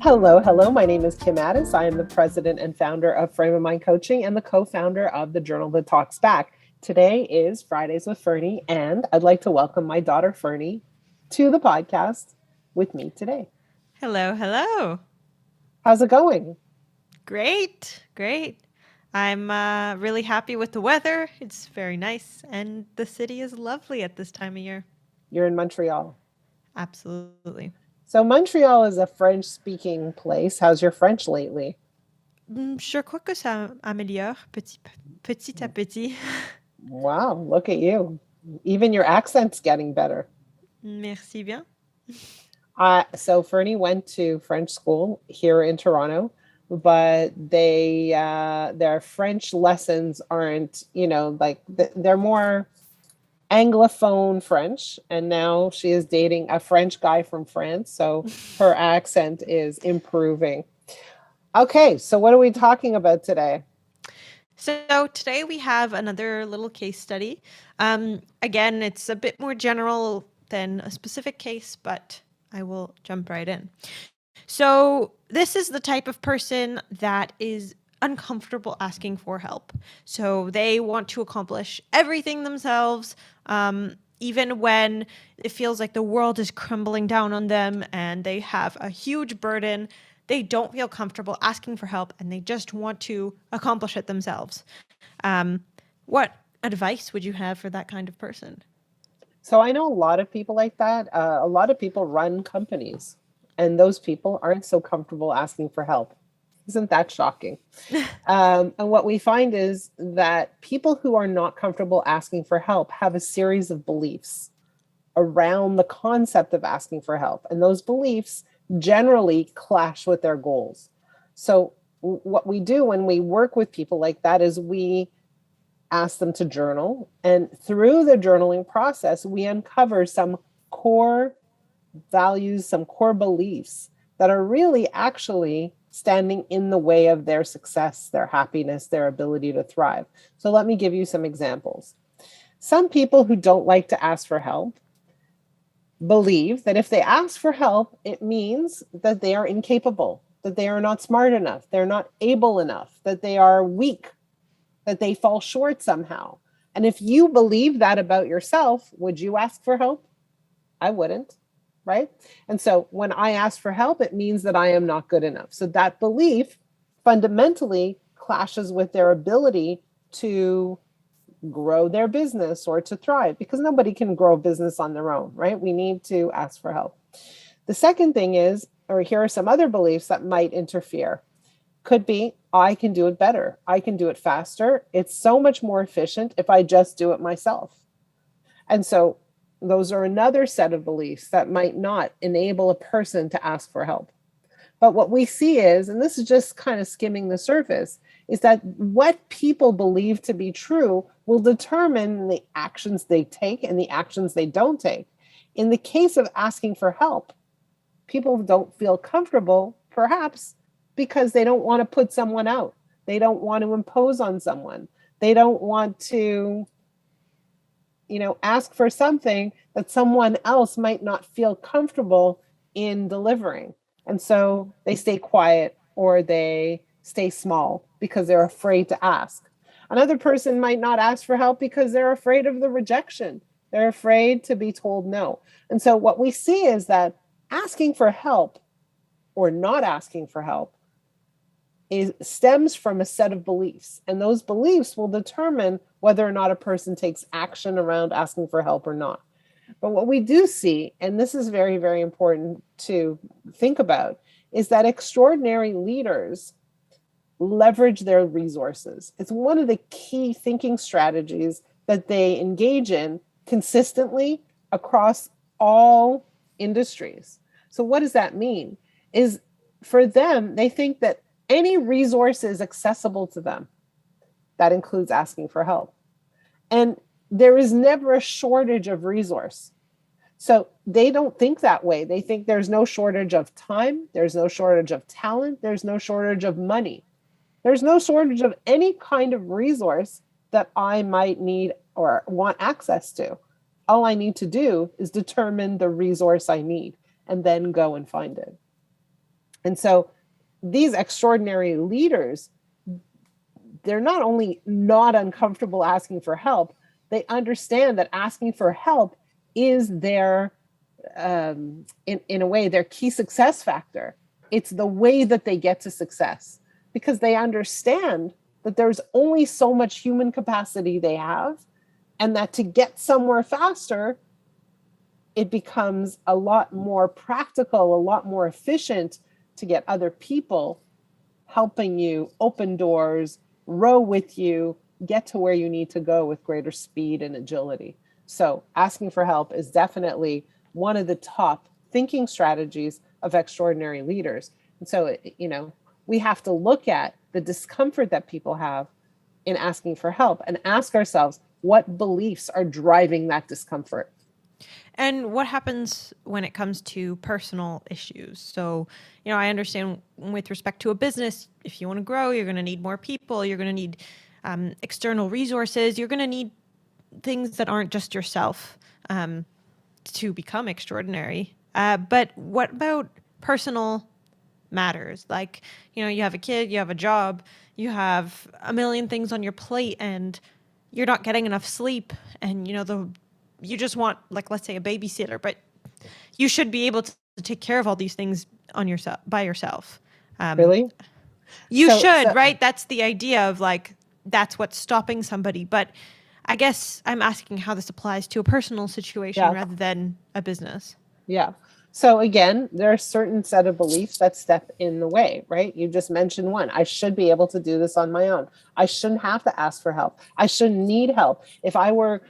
Hello, hello. My name is Kim Addis. I am the president and founder of Frame of Mind Coaching and the co-founder of the Journal That Talks Back. Today is Fridays with Fernie, and I'd like to welcome my daughter Fernie to the podcast with me today. Hello, hello. How's it going? Great, great. I'm really happy with the weather. It's very nice, and the city is lovely at this time of year. You're in Montreal. Absolutely. So Montreal is a French-speaking place. How's your French lately? Je crois que ça améliore petit à petit. Wow, look at you. Even your accent's getting better. Merci bien. So Fernie went to French school here in Toronto, but their French lessons aren't, they're more Anglophone French. And now she is dating a French guy from France, so her accent is improving. Okay, so what are we talking about today? So today we have another little case study. Again, it's a bit more general than a specific case, but I will jump right in. So this is the type of person that is uncomfortable asking for help. So they want to accomplish everything themselves, even when it feels like the world is crumbling down on them and they have a huge burden. They don't feel comfortable asking for help and they just want to accomplish it themselves. What advice would you have for that kind of person? So I know a lot of people like that. A lot of people run companies, and those people aren't so comfortable asking for help. Isn't that shocking? And what we find is that people who are not comfortable asking for help have a series of beliefs around the concept of asking for help. And those beliefs generally clash with their goals. So what we do when we work with people like that is we ask them to journal. And through the journaling process, we uncover some core values, some core beliefs that are really actually standing in the way of their success, their happiness, their ability to thrive. So let me give you some examples. Some people who don't like to ask for help believe that if they ask for help, it means that they are incapable, that they are not smart enough, they're not able enough, that they are weak, that they fall short somehow. And if you believe that about yourself, would you ask for help? I wouldn't, right? And so when I ask for help, it means that I am not good enough. So that belief fundamentally clashes with their ability to grow their business or to thrive, because nobody can grow business on their own, right? We need to ask for help. The second thing is, or here are some other beliefs that might interfere. Could be, I can do it better. I can do it faster. It's so much more efficient if I just do it myself. And so those are another set of beliefs that might not enable a person to ask for help. But what we see is, and this is just kind of skimming the surface, is that what people believe to be true will determine the actions they take and the actions they don't take. In the case of asking for help, people don't feel comfortable, perhaps because they don't want to put someone out. They don't want to impose on someone. They don't want to, ask for something that someone else might not feel comfortable in delivering. And so they stay quiet or they stay small because they're afraid to ask. Another person might not ask for help because they're afraid of the rejection. They're afraid to be told no. And so what we see is that asking for help or not asking for help stems from a set of beliefs. And those beliefs will determine whether or not a person takes action around asking for help or not. But what we do see, and this is very, very important to think about, is that extraordinary leaders leverage their resources. It's one of the key thinking strategies that they engage in consistently across all industries. So what does that mean? Is for them, they think that any resource is accessible to them. That includes asking for help. And there is never a shortage of resource. So they don't think that way. They think there's no shortage of time, there's no shortage of talent, there's no shortage of money. There's no shortage of any kind of resource that I might need or want access to. All I need to do is determine the resource I need and then go and find it. And so these extraordinary leaders, they're not only not uncomfortable asking for help, they understand that asking for help is their, in a way, their key success factor. It's the way that they get to success, because they understand that there's only so much human capacity they have, and that to get somewhere faster, it becomes a lot more practical, a lot more efficient to get other people helping you open doors, row with you, get to where you need to go with greater speed and agility. So asking for help is definitely one of the top thinking strategies of extraordinary leaders. And so, we have to look at the discomfort that people have in asking for help and ask ourselves, what beliefs are driving that discomfort? And what happens when it comes to personal issues? So, I understand with respect to a business, if you want to grow, you're going to need more people, you're going to need external resources, you're going to need things that aren't just yourself to become extraordinary. But what about personal matters? Like, you have a kid, you have a job, you have a million things on your plate, and you're not getting enough sleep, and you just want, like, let's say a babysitter, but you should be able to take care of all these things on yourself by yourself. Really? You should, So right? That's the idea of, like, that's what's stopping somebody. But I guess I'm asking how this applies to a personal situation yeah, rather than a business. yeah. So again, there are a certain set of beliefs that step in the way, right? You just mentioned one. I should be able to do this on my own. I shouldn't have to ask for help. I shouldn't need help. If I were,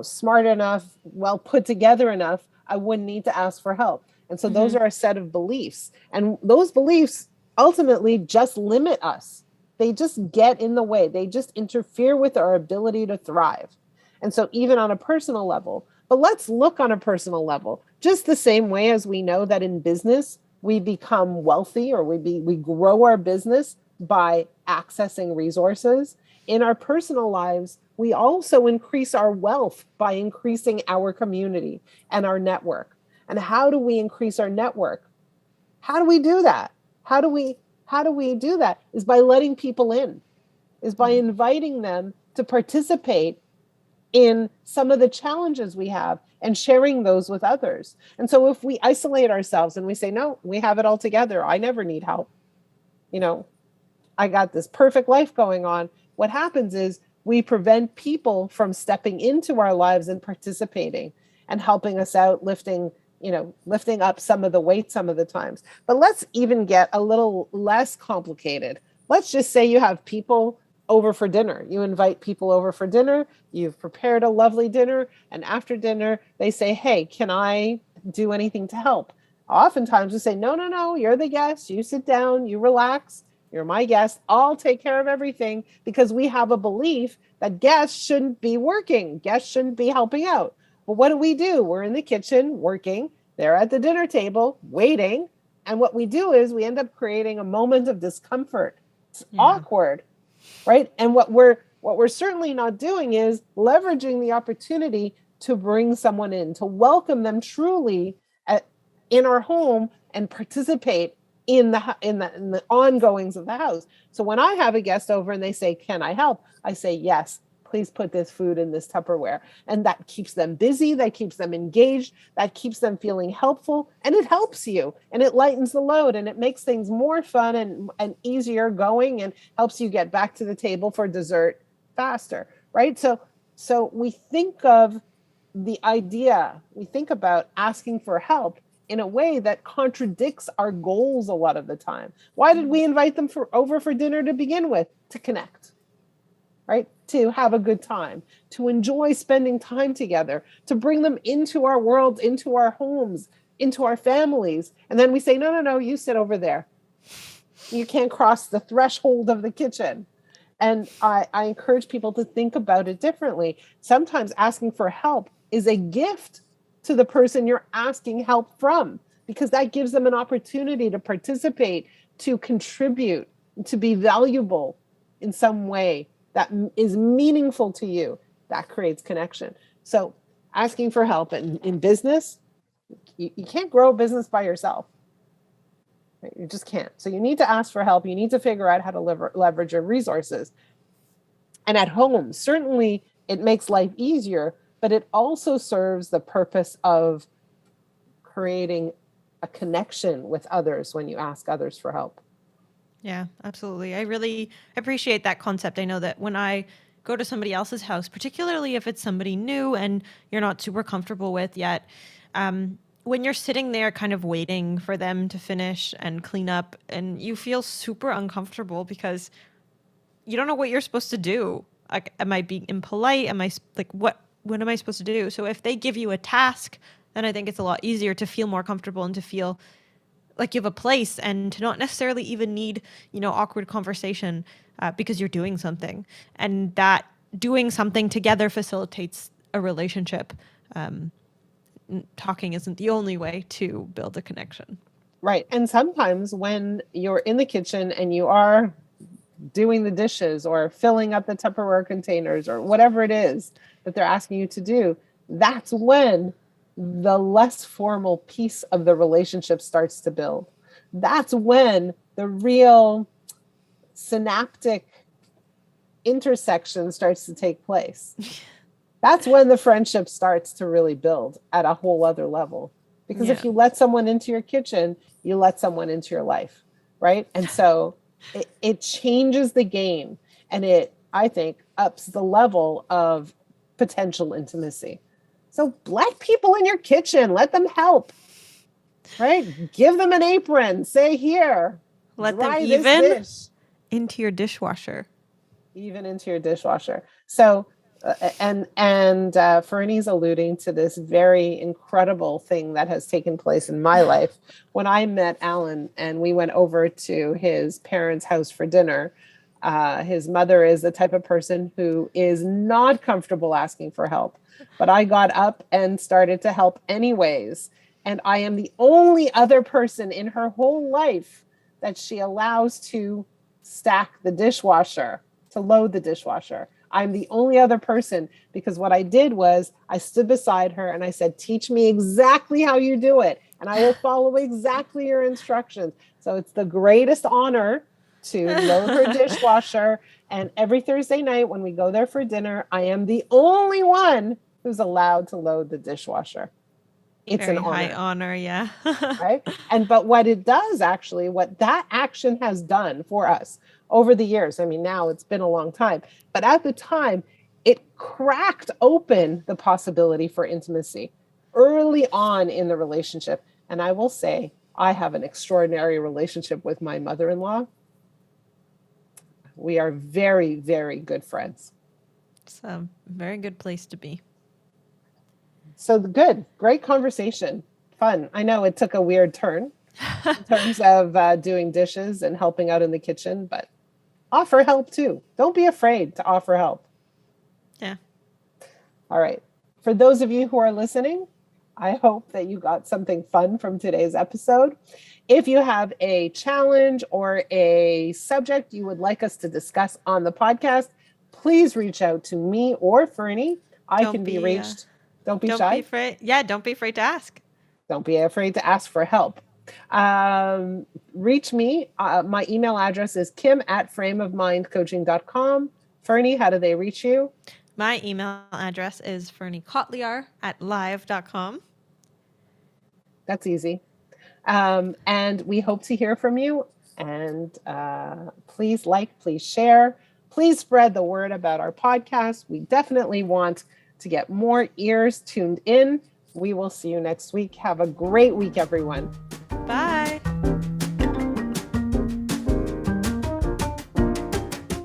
smart enough, well put together enough, I wouldn't need to ask for help. And so those Mm-hmm. are a set of beliefs. And those beliefs ultimately just limit us. They just get in the way. They just interfere with our ability to thrive. And so even on a personal level, but let's look on a personal level, just the same way as we know that in business, we become wealthy, or we grow our business by accessing resources. In our personal lives, we also increase our wealth by increasing our community and our network. And how do we increase our network? How do we do that? How do we do that? Is by letting people in, is by inviting them to participate in some of the challenges we have and sharing those with others. And so if we isolate ourselves and we say, no, we have it all together, I never need help, I got this perfect life going on, what happens is we prevent people from stepping into our lives and participating and helping us out, lifting up some of the weight some of the times. But let's even get a little less complicated. Let's just say you have people over for dinner. You invite people over for dinner. You've prepared a lovely dinner. And after dinner, they say, hey, can I do anything to help? Oftentimes we say, no, no, no, you're the guest. You sit down, you relax. You're my guest. I'll take care of everything, because we have a belief that guests shouldn't be working. Guests shouldn't be helping out. But what do? We're in the kitchen working. They're at the dinner table waiting. And what we do is we end up creating a moment of discomfort. It's awkward, right? And what we're certainly not doing is leveraging the opportunity to bring someone in, to welcome them truly in our home and participate in the ongoings of the house. So when I have a guest over and they say, can I help? I say, yes, please put this food in this Tupperware. And that keeps them busy. That keeps them engaged. That keeps them feeling helpful. And it helps you, and it lightens the load, and it makes things more fun and easier going, and helps you get back to the table for dessert faster, right? So we think of the idea, we think about asking for help in a way that contradicts our goals a lot of the time. Why did we invite them over for dinner to begin with? To connect, right? To have a good time, to enjoy spending time together, to bring them into our world, into our homes, into our families. And then we say, no, no, no, you sit over there. You can't cross the threshold of the kitchen. And I encourage people to think about it differently. Sometimes asking for help is a gift to the person you're asking help from, because that gives them an opportunity to participate, to contribute, to be valuable in some way that is meaningful to you. That creates connection. So asking for help in business, you can't grow a business by yourself. Right? You just can't. So you need to ask for help. You need to figure out how to leverage your resources. And at home, certainly it makes life easier, but it also serves the purpose of creating a connection with others when you ask others for help. Yeah, absolutely. I really appreciate that concept. I know that when I go to somebody else's house, particularly if it's somebody new and you're not super comfortable with yet, when you're sitting there kind of waiting for them to finish and clean up, and you feel super uncomfortable because you don't know what you're supposed to do. Like, am I being impolite? Am I like, what am I supposed to do? So if they give you a task, then I think it's a lot easier to feel more comfortable and to feel like you have a place and to not necessarily even need, awkward conversation because you're doing something. And that doing something together facilitates a relationship. Talking isn't the only way to build a connection. Right. And sometimes when you're in the kitchen and you are doing the dishes or filling up the Tupperware containers or whatever it is that they're asking you to do, that's when the less formal piece of the relationship starts to build. That's when the real synaptic intersection starts to take place. That's when the friendship starts to really build at a whole other level. Because if you let someone into your kitchen, you let someone into your life, right? And so it changes the game, and it, I think, ups the level of potential intimacy. So let people in your kitchen, let them help, right? Give them an apron, say, here, let dry them even this dish. Into your dishwasher. Even into your dishwasher. So, Fernie's alluding to this very incredible thing that has taken place in my life. When I met Alan and we went over to his parents' house for dinner, his mother is the type of person who is not comfortable asking for help. But I got up and started to help anyways. And I am the only other person in her whole life that she allows to stack the dishwasher, to load the dishwasher. I'm the only other person, because what I did was I stood beside her and I said, teach me exactly how you do it, and I will follow exactly your instructions. So it's the greatest honor to load her dishwasher. And every Thursday night when we go there for dinner, I am the only one who's allowed to load the dishwasher. It's very an honor. high honor, yeah. Right? But what it does actually, what that action has done for us over the years, I mean, now it's been a long time, but at the time, it cracked open the possibility for intimacy early on in the relationship. And I will say, I have an extraordinary relationship with my mother-in-law. We are very, very good friends. It's a very good place to be. So good, great conversation. Fun. I know it took a weird turn in terms of doing dishes and helping out in the kitchen, but offer help too. Don't be afraid to offer help. Yeah. All right. For those of you who are listening, I hope that you got something fun from today's episode. If you have a challenge or a subject you would like us to discuss on the podcast, please reach out to me or Fernie. I can be reached. Don't be shy. Don't be afraid. Yeah, don't be afraid to ask. Don't be afraid to ask for help. Reach me. My email address is kim@frameofmindcoaching.com. Fernie, how do they reach you? My email address is fernekotlyar@live.com. That's easy. And we hope to hear from you. And please like, please share, please spread the word about our podcast. We definitely want to get more ears tuned in. We will see you next week. Have a great week, everyone.